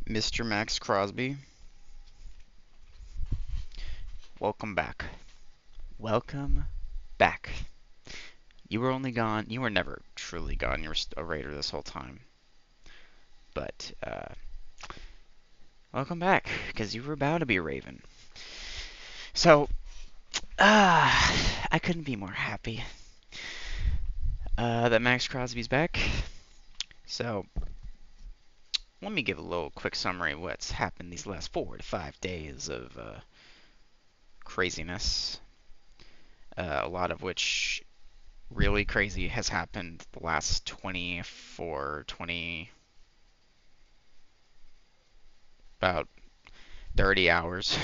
Mr. Maxx Crosby, welcome back. Welcome back. You were only gone, you were never truly gone, you were a Raider this whole time. But, welcome back, because you were about to be a Raven. So, I couldn't be more happy that Maxx Crosby's back. So, let me give a little quick summary of what's happened these last 4 to 5 days of craziness. A lot of which really crazy has happened the last 20, about 30 hours.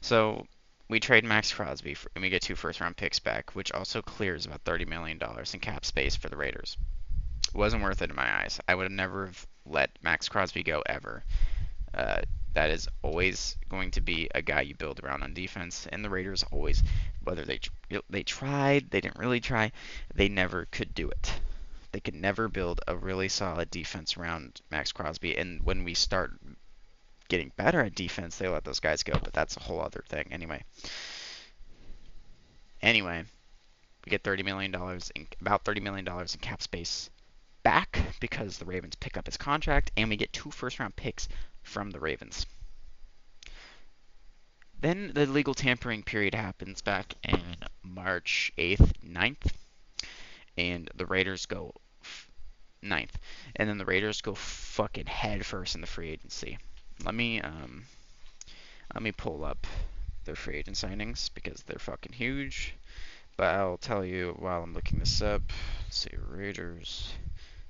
So we trade Maxx Crosby and we get 2 first-round picks back, which also clears about $30 million in cap space for the Raiders. It wasn't worth it in my eyes. I would have never let Maxx Crosby go ever. That is always going to be a guy you build around on defense, and the Raiders always, whether they tried, they didn't really try, they never could do it. They could never build a really solid defense around Maxx Crosby, and when we start getting better at defense, they let those guys go, but that's a whole other thing. Anyway, we get about $30 million in cap space back because the Ravens pick up his contract, and we get 2 first-round picks from the Ravens. Then the legal tampering period happens back in March 8th, 9th, and the Raiders go 9th, and then the Raiders go fucking head first in the free agency. Let me pull up their free agent signings because they're fucking huge. But I'll tell you while I'm looking this up. Let's see, Raiders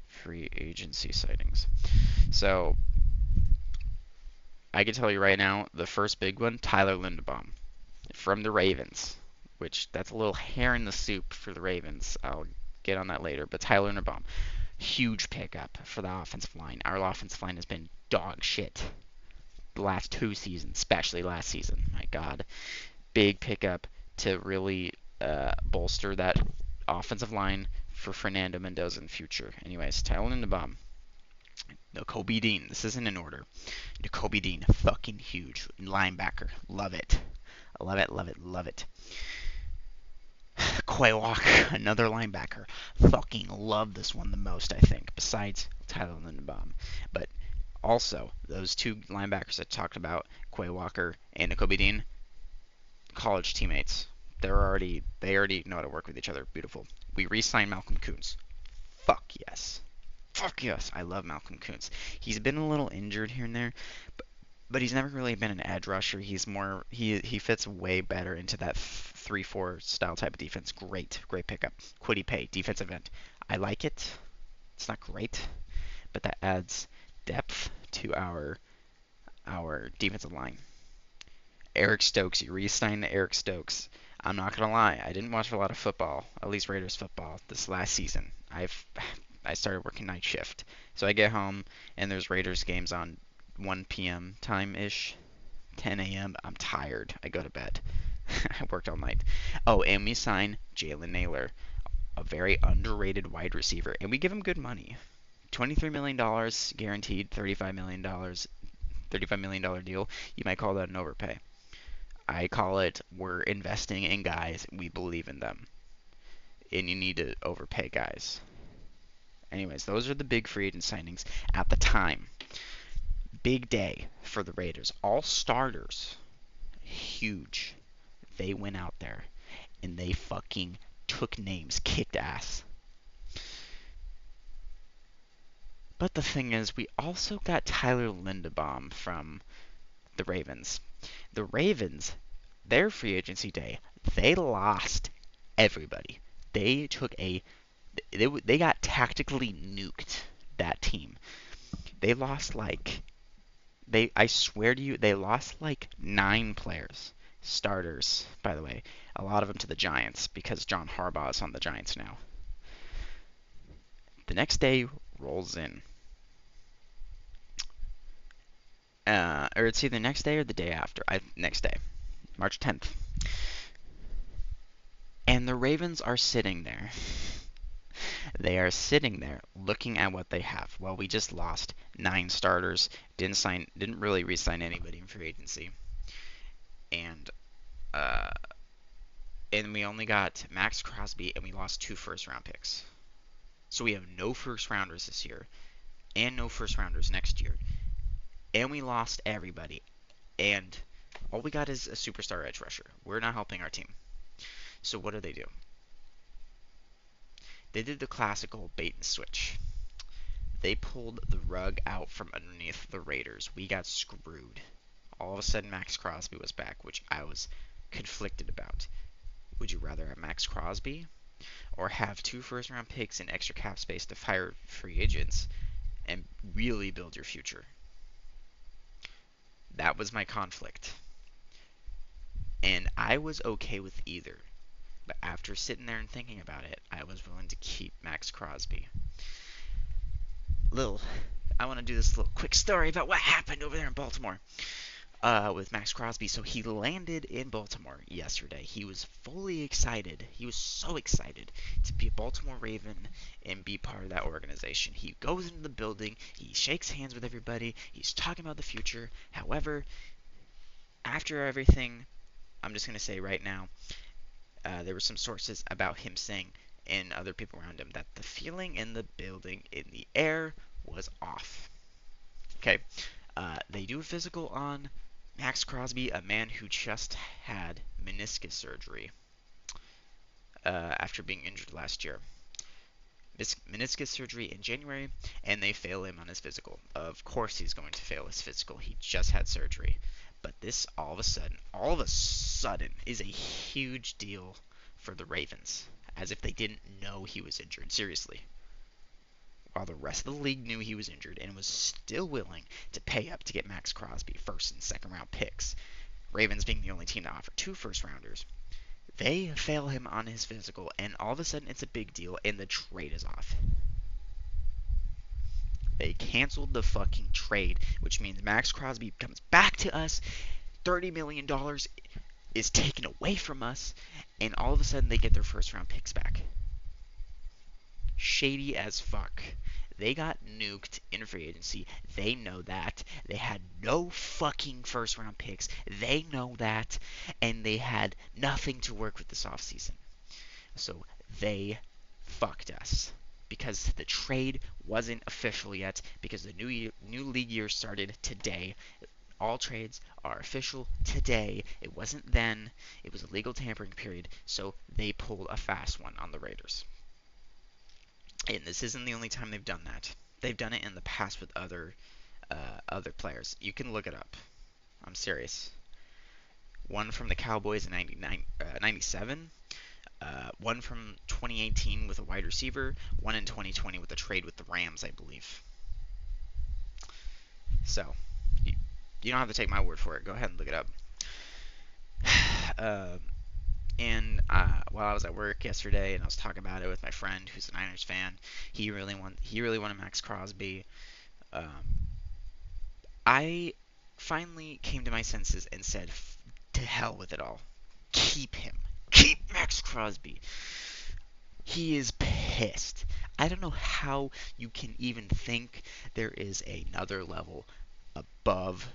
free agency signings. So I can tell you right now, the first big one, Tyler Linderbaum from the Ravens, which that's a little hair in the soup for the Ravens. I'll get on that later. But Tyler Linderbaum, huge pickup for the offensive line. Our offensive line has been dog shit the last 2 seasons, especially last season. My God, big pickup to really bolster that offensive line for Fernando Mendoza in the future. Anyways, Tyler Linderbaum. Kobe Dean. This isn't in order. Kobe Dean, fucking huge. Linebacker. Love it. Love it, love it, love it. Quay Walker, another linebacker. Fucking love this one the most, I think, besides Tyler Linderbaum. But also, those 2 linebackers I talked about, Quay Walker and Kobe Dean, college teammates. They already know how to work with each other. Beautiful. We re-signed Malcolm Koonce. Fuck yes. Fuck yes. I love Malcolm Koonce. He's been a little injured here and there, but he's never really been an edge rusher. He's more he fits way better into that 3-4 style type of defense. Great pickup. Kwity Paye, defensive end. I like it. It's not great, but that adds depth to our defensive line. Eric Stokes, you re-signed Eric Stokes. I'm not gonna lie, I didn't watch a lot of football, at least Raiders football, this last season. I started working night shift, so I get home and there's Raiders games on 1 p.m. time-ish, 10 a.m. I'm tired. I go to bed. I worked all night. Oh, and we sign Jalen Naylor, a very underrated wide receiver, and we give him good money. $23 million guaranteed, $35 million deal. You might call that an overpay. I call it we're investing in guys, we believe in them. And you need to overpay guys. Anyways, those are the big free agent signings at the time. Big day for the Raiders. All starters. Huge. They went out there and they fucking took names, kicked ass. But the thing is, we also got Tyler Linderbaum from the Ravens. The Ravens, their free agency day, they lost everybody. They got tactically nuked, that team. They lost I swear to you, they lost 9 players. Starters, by the way. A lot of them to the Giants because John Harbaugh is on the Giants now. The next day rolls in. Or it's either next day or the day after. Next day. March 10th. And the Ravens are sitting there They are sitting there looking at what they have. Well, we just lost 9 starters, didn't really re-sign anybody in free agency, and uh, and we only got Maxx Crosby, and we lost 2 first-round picks. So we have no first rounders this year, and no first rounders next year, and we lost everybody, and all we got is a superstar edge rusher. We're not helping our team. So what do? They did the classical bait and switch. They pulled the rug out from underneath the Raiders. We got screwed. All of a sudden, Maxx Crosby was back, which I was conflicted about. Would you rather have Maxx Crosby or have 2 first-round picks and extra cap space to fire free agents and really build your future? That was my conflict. And I was okay with either. But after sitting there and thinking about it, I was willing to keep Maxx Crosby. I want to do this little quick story about what happened over there in Baltimore with Maxx Crosby. So he landed in Baltimore yesterday. He was fully excited. He was so excited to be a Baltimore Raven and be part of that organization. He goes into the building. He shakes hands with everybody. He's talking about the future. However, after everything, I'm just going to say right now, there were some sources about him saying and other people around him that the feeling in the building, in the air, was off. Okay, they do a physical on Maxx Crosby, a man who just had meniscus surgery after being injured last year. Meniscus surgery in January, and they fail him on his physical. Of course he's going to fail his physical. He just had surgery. But this all of a sudden, is a huge deal for the Ravens, as if they didn't know he was injured. Seriously. While the rest of the league knew he was injured and was still willing to pay up to get Maxx Crosby first and second round picks, Ravens being the only team to offer 2 first rounders, they fail him on his physical, and all of a sudden it's a big deal, and the trade is off. They canceled the fucking trade, which means Maxx Crosby comes back to us, $30 million is taken away from us, and all of a sudden they get their first round picks back. Shady as fuck. They got nuked in free agency. They know that. They had no fucking first round picks. They know that. And they had nothing to work with this offseason. So they fucked us. Because the trade wasn't official yet. Because the new league year started today. All trades are official today. It wasn't then. It was a legal tampering period. So they pulled a fast one on the Raiders. And this isn't the only time they've done that. They've done it in the past with other players. You can look it up. I'm serious. One from the Cowboys in 97. One from 2018 with a wide receiver. One in 2020 with a trade with the Rams, I believe. So, you don't have to take my word for it. Go ahead and look it up. And while I was at work yesterday, and I was talking about it with my friend who's a Niners fan, he really wanted Maxx Crosby. I finally came to my senses and said, to hell with it all. Keep him. Keep Maxx Crosby. He is pissed. I don't know how you can even think there is another level above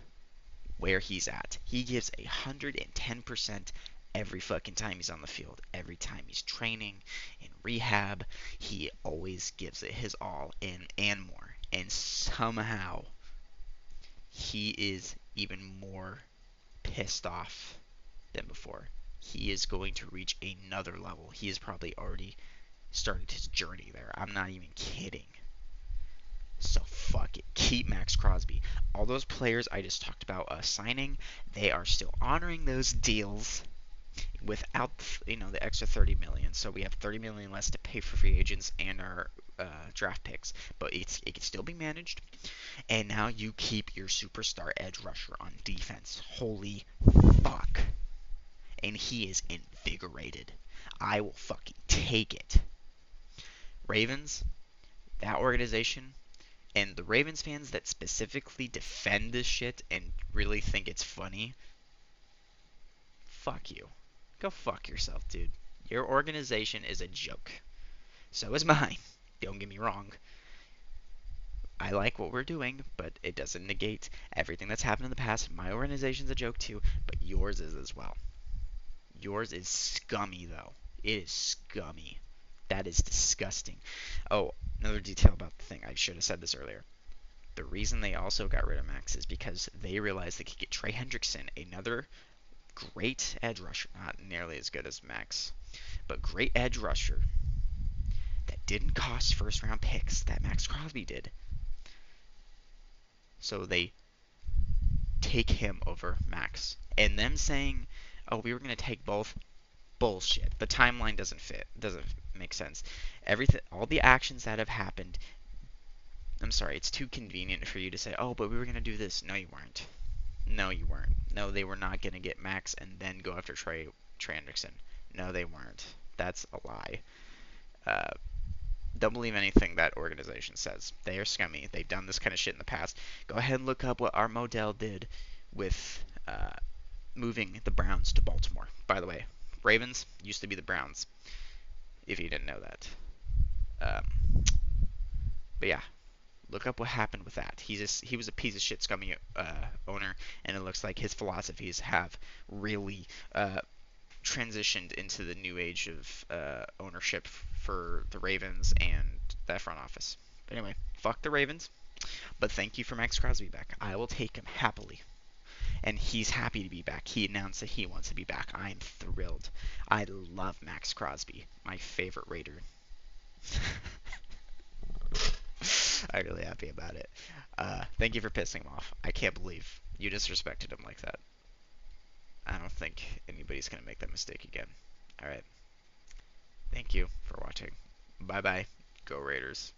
where he's at. He gives 110% every fucking time he's on the field. Every time he's training, in rehab, he always gives it his all and more. And somehow, he is even more pissed off than before. He is going to reach another level. He has probably already started his journey there. I'm not even kidding. So fuck it. Keep Maxx Crosby. All those players I just talked about signing, they are still honoring those deals without the extra $30 million. So we have $30 million less to pay for free agents and our draft picks, but it can still be managed. And now you keep your superstar edge rusher on defense. Holy fuck. And he is invigorated. I will fucking take it. Ravens, that organization, and the Ravens fans that specifically defend this shit and really think it's funny, fuck you. Go fuck yourself, dude. Your organization is a joke. So is mine. Don't get me wrong. I like what we're doing, but it doesn't negate everything that's happened in the past. My organization's a joke too, but yours is as well. Yours is scummy, though. It is scummy. That is disgusting. Oh, another detail about the thing. I should have said this earlier. The reason they also got rid of Max is because they realized they could get Trey Hendrickson, another great edge rusher, not nearly as good as Max, but great edge rusher that didn't cost first round picks that Maxx Crosby did. So they take him over Max. And them saying, "Oh, we were going to take both," bullshit. The timeline doesn't fit. Doesn't make sense. Everything, all the actions that have happened. I'm sorry, it's too convenient for you to say, "Oh, but we were going to do this." No, you weren't. No, you weren't. No, they were not going to get Max and then go after Trey Anderson. No, they weren't. That's a lie. Uh, don't believe anything that organization says. They are scummy. They've done this kind of shit in the past. Go ahead and look up what our Modell did with moving the Browns to Baltimore. By the way, Ravens used to be the Browns, if you didn't know that. Um, but yeah, look up what happened with that. He was a piece of shit, scummy owner, and it looks like his philosophies have really transitioned into the new age of ownership for the Ravens and that front office. But anyway, fuck the Ravens. But thank you for Maxx Crosby back. I will take him happily. And he's happy to be back. He announced that he wants to be back. I'm thrilled. I love Maxx Crosby, my favorite Raider. I'm really happy about it. Thank you for pissing him off. I can't believe you disrespected him like that. I don't think anybody's going to make that mistake again. Alright. Thank you for watching. Bye bye. Go Raiders.